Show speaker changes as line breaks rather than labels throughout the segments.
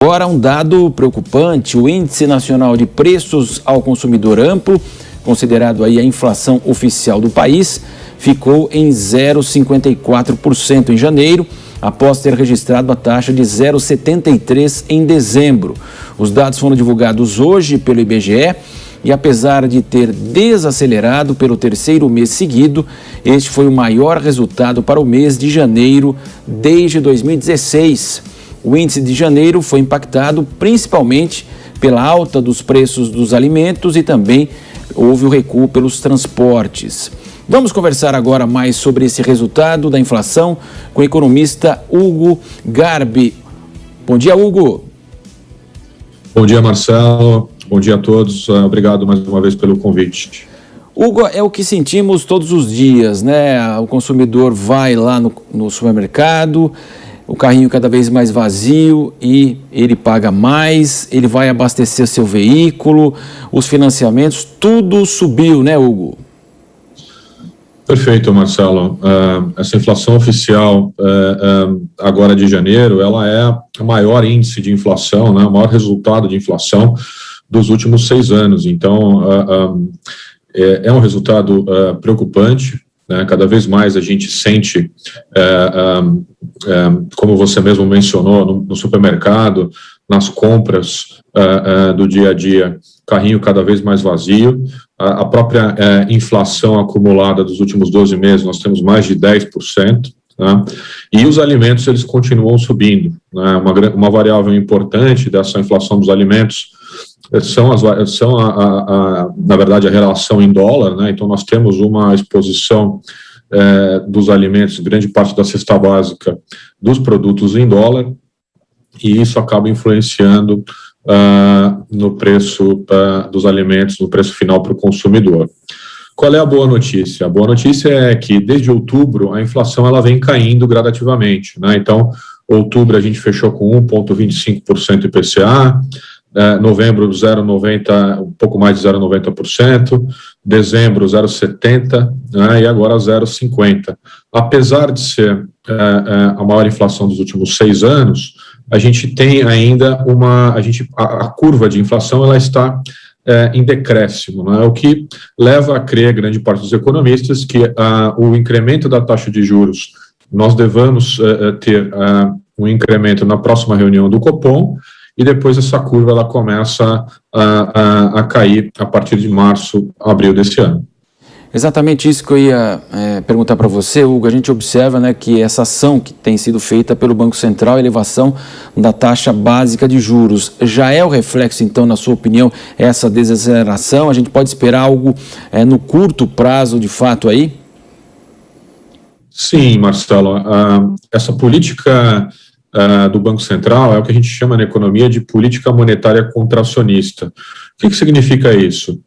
Agora, um dado preocupante: o Índice Nacional de Preços ao Consumidor Amplo, considerado aí a inflação oficial do país, ficou em 0,54% em janeiro, após ter registrado a taxa de 0,73% em dezembro. Os dados foram divulgados hoje pelo IBGE e, apesar de ter desacelerado pelo terceiro mês seguido, este foi o maior resultado para o mês de janeiro desde 2016. O índice de janeiro foi impactado principalmente pela alta dos preços dos alimentos e também houve o recuo pelos transportes. Vamos conversar agora mais sobre esse resultado da inflação com o economista Hugo Garbi. Bom dia, Hugo.
Bom dia, Marcelo. Bom dia a todos. Obrigado mais uma vez pelo convite.
Hugo, é o que sentimos todos os dias, né? O consumidor vai lá no supermercado, o carrinho cada vez mais vazio e ele paga mais, ele vai abastecer seu veículo, os financiamentos, tudo subiu, né, Hugo?
Perfeito, Marcelo. Essa inflação oficial agora de janeiro, ela é o maior índice de inflação, né, o maior resultado de inflação dos últimos 6 anos. Então, é um resultado preocupante. Cada vez mais a gente sente, como você mesmo mencionou, no supermercado, nas compras do dia a dia, carrinho cada vez mais vazio. A própria inflação acumulada dos últimos 12 meses, nós temos mais de 10%. Né? E os alimentos, eles continuam subindo. Né? Uma variável importante dessa inflação dos alimentos na verdade, a relação em dólar, né? Então, nós temos uma exposição dos alimentos, grande parte da cesta básica dos produtos em dólar, e isso acaba influenciando no preço dos alimentos, no preço final para o consumidor. Qual é a boa notícia? A boa notícia é que, desde outubro, a inflação ela vem caindo gradativamente. Né? Então, outubro a gente fechou com 1,25% IPCA, novembro 0,90%, um pouco mais de 0,90%, dezembro 0,70%, né, e agora 0,50%. Apesar de ser a maior inflação dos últimos 6 anos, a gente tem ainda a curva de inflação ela está em decréscimo, né, o que leva a crer, grande parte dos economistas, que o incremento da taxa de juros, nós devamos ter um incremento na próxima reunião do Copom, e depois essa curva ela começa a cair a partir de março, abril desse ano.
Exatamente isso que eu ia perguntar para você, Hugo. A gente observa, né, que essa ação que tem sido feita pelo Banco Central, a elevação da taxa básica de juros, já é o reflexo, então, na sua opinião, essa desaceleração? A gente pode esperar algo no curto prazo, de fato, aí?
Sim, Marcelo. Essa política do Banco Central é o que a gente chama na economia de política monetária contracionista. O que significa isso?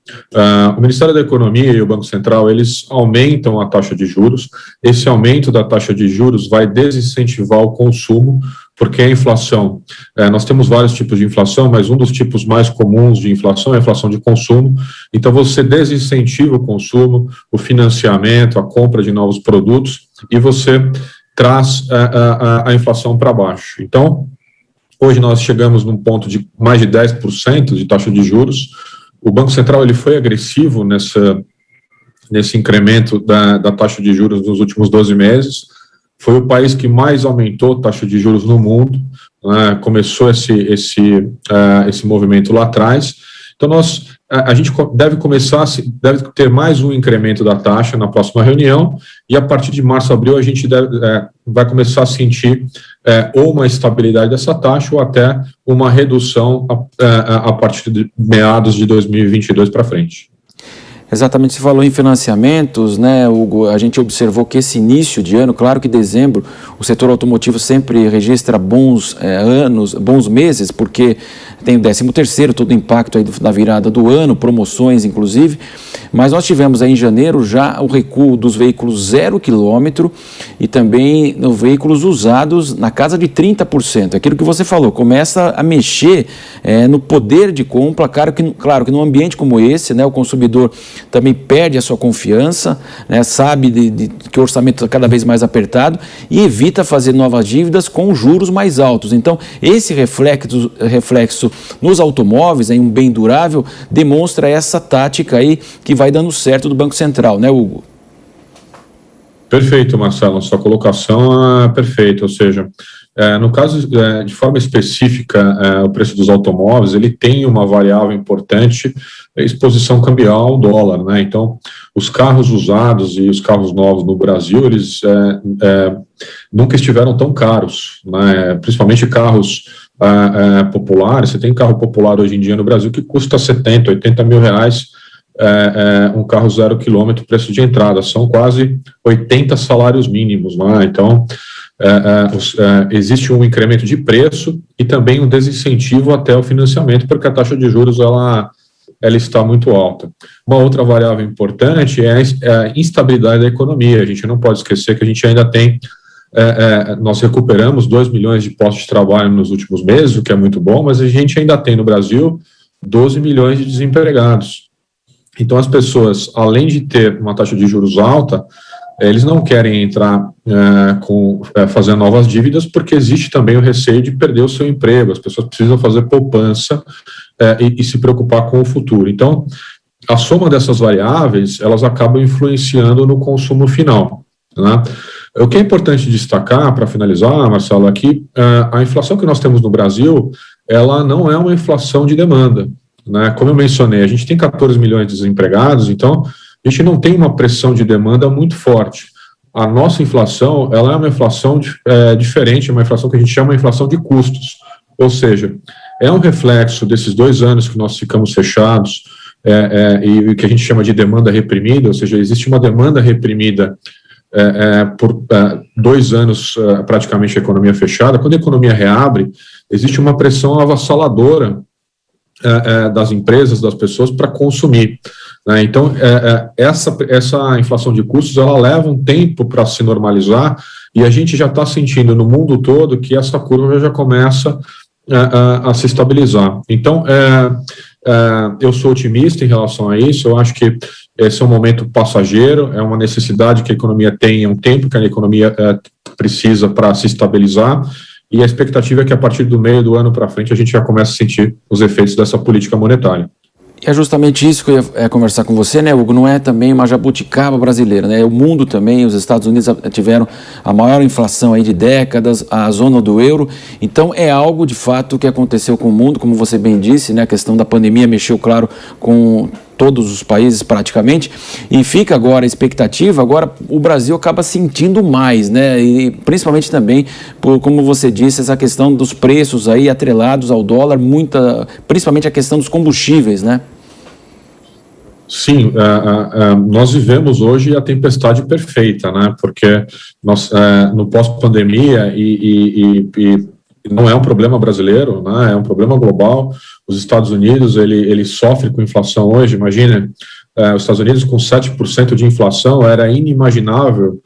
O Ministério da Economia e o Banco Central, eles aumentam a taxa de juros. Esse aumento da taxa de juros vai desincentivar o consumo, porque a inflação, nós temos vários tipos de inflação, mas um dos tipos mais comuns de inflação é a inflação de consumo. Então, você desincentiva o consumo, o financiamento, a compra de novos produtos, e você traz a inflação para baixo. Então, hoje nós chegamos num ponto de mais de 10% de taxa de juros. O Banco Central ele foi agressivo nesse incremento da taxa de juros nos últimos 12 meses. Foi o país que mais aumentou a taxa de juros no mundo. Começou esse movimento lá atrás. Então, a gente deve ter mais um incremento da taxa na próxima reunião, e a partir de março, abril, a gente vai começar a sentir ou uma estabilidade dessa taxa ou até uma redução a partir de meados de 2022 para frente.
Exatamente, você falou em financiamentos, né, Hugo? A gente observou que esse início de ano, claro que dezembro, o setor automotivo sempre registra bons meses, porque tem o 13º, todo o impacto aí da virada do ano, promoções inclusive, mas nós tivemos aí em janeiro já o recuo dos veículos 0 km e também nos veículos usados na casa de 30%. Aquilo que você falou, começa a mexer no poder de compra, claro que num ambiente como esse, né, o consumidor também perde a sua confiança, né, sabe que o orçamento está cada vez mais apertado e evita fazer novas dívidas com juros mais altos. Então, esse reflexo nos automóveis, em um bem durável, demonstra essa tática aí que vai dando certo do Banco Central, né, Hugo?
Perfeito, Marcelo, sua colocação é perfeita, ou seja, no caso, de forma específica, o preço dos automóveis, ele tem uma variável importante, a exposição cambial ao dólar, né? Então, os carros usados e os carros novos no Brasil, eles nunca estiveram tão caros, né? Principalmente carros populares. Você tem carro popular hoje em dia no Brasil que custa 70, 80 mil reais, um carro 0 quilômetro, preço de entrada, são quase 80 salários mínimos, né? Então, existe um incremento de preço e também um desincentivo até o financiamento, porque a taxa de juros ela está muito alta. Uma outra variável importante é a instabilidade da economia. A gente não pode esquecer que a gente ainda tem, nós recuperamos 2 milhões de postos de trabalho nos últimos meses, o que é muito bom, mas a gente ainda tem no Brasil 12 milhões de desempregados. Então, as pessoas, além de ter uma taxa de juros alta, eles não querem entrar fazendo novas dívidas, porque existe também o receio de perder o seu emprego. As pessoas precisam fazer poupança e se preocupar com o futuro. Então, a soma dessas variáveis, elas acabam influenciando no consumo final, né? O que é importante destacar, para finalizar, Marcelo, aqui, a inflação que nós temos no Brasil, ela não é uma inflação de demanda, né? Como eu mencionei, a gente tem 14 milhões de desempregados, então a gente não tem uma pressão de demanda muito forte. A nossa inflação, ela é uma inflação diferente, uma inflação que a gente chama de inflação de custos, ou seja, é um reflexo desses 2 anos que nós ficamos fechados e que a gente chama de demanda reprimida, ou seja, existe uma demanda reprimida por 2 anos praticamente a economia fechada. Quando a economia reabre, existe uma pressão avassaladora das empresas, das pessoas para consumir, né? Então, essa inflação de custos, ela leva um tempo para se normalizar e a gente já está sentindo no mundo todo que essa curva já começa a se estabilizar. Então, eu sou otimista em relação a isso. Eu acho que esse é um momento passageiro, é uma necessidade que a economia tem, é um tempo que a economia precisa para se estabilizar. E a expectativa é que a partir do meio do ano para frente a gente já comece a sentir os efeitos dessa política monetária.
E é justamente isso que eu ia conversar com você, né, Hugo? Não é também uma jabuticaba brasileira, né? O mundo também, os Estados Unidos tiveram a maior inflação aí de décadas, a zona do euro. Então é algo de fato que aconteceu com o mundo, como você bem disse, né? A questão da pandemia mexeu, claro, com todos os países praticamente, e fica agora a expectativa, agora o Brasil acaba sentindo mais, né, e principalmente também, como você disse, essa questão dos preços aí atrelados ao dólar, principalmente a questão dos combustíveis, né?
Sim, nós vivemos hoje a tempestade perfeita, né, porque nós, no pós-pandemia e não é um problema brasileiro, né, é um problema global. Os Estados Unidos, ele sofre com inflação hoje. Imagina, os Estados Unidos com 7% de inflação, era inimaginável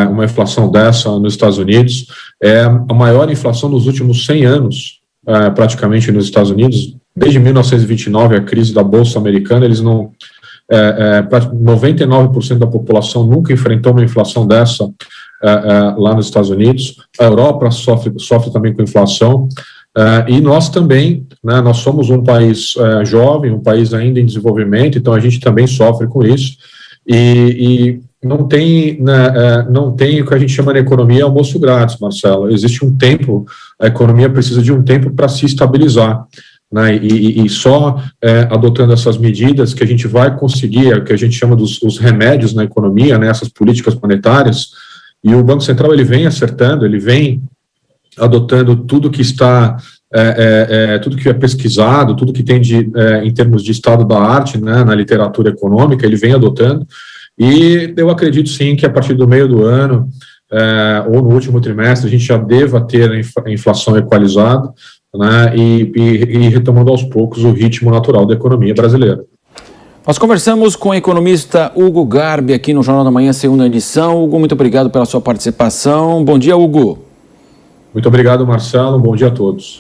uma inflação dessa nos Estados Unidos. É a maior inflação dos últimos 100 anos, praticamente nos Estados Unidos. Desde 1929, a crise da Bolsa Americana, eles não... 99% da população nunca enfrentou uma inflação dessa lá nos Estados Unidos. A Europa sofre também com inflação, e nós também, né, nós somos um país jovem, um país ainda em desenvolvimento, então a gente também sofre com isso, e não tem, né, não tem o que a gente chama de economia almoço grátis, Marcelo. Existe um tempo, a economia precisa de um tempo para se estabilizar, né, e só adotando essas medidas que a gente vai conseguir, o que a gente chama os remédios na economia, né, essas políticas monetárias. E o Banco Central, ele vem acertando, ele vem adotando tudo que está, tudo que é pesquisado, tudo que tem em termos de estado da arte, né, na literatura econômica, ele vem adotando, e eu acredito sim que a partir do meio do ano, ou no último trimestre, a gente já deva ter a inflação equalizada, né, e retomando aos poucos o ritmo natural da economia brasileira.
Nós conversamos com o economista Hugo Garbi aqui no Jornal da Manhã, segunda edição. Hugo, muito obrigado pela sua participação. Bom dia, Hugo.
Muito obrigado, Marcelo. Bom dia a todos.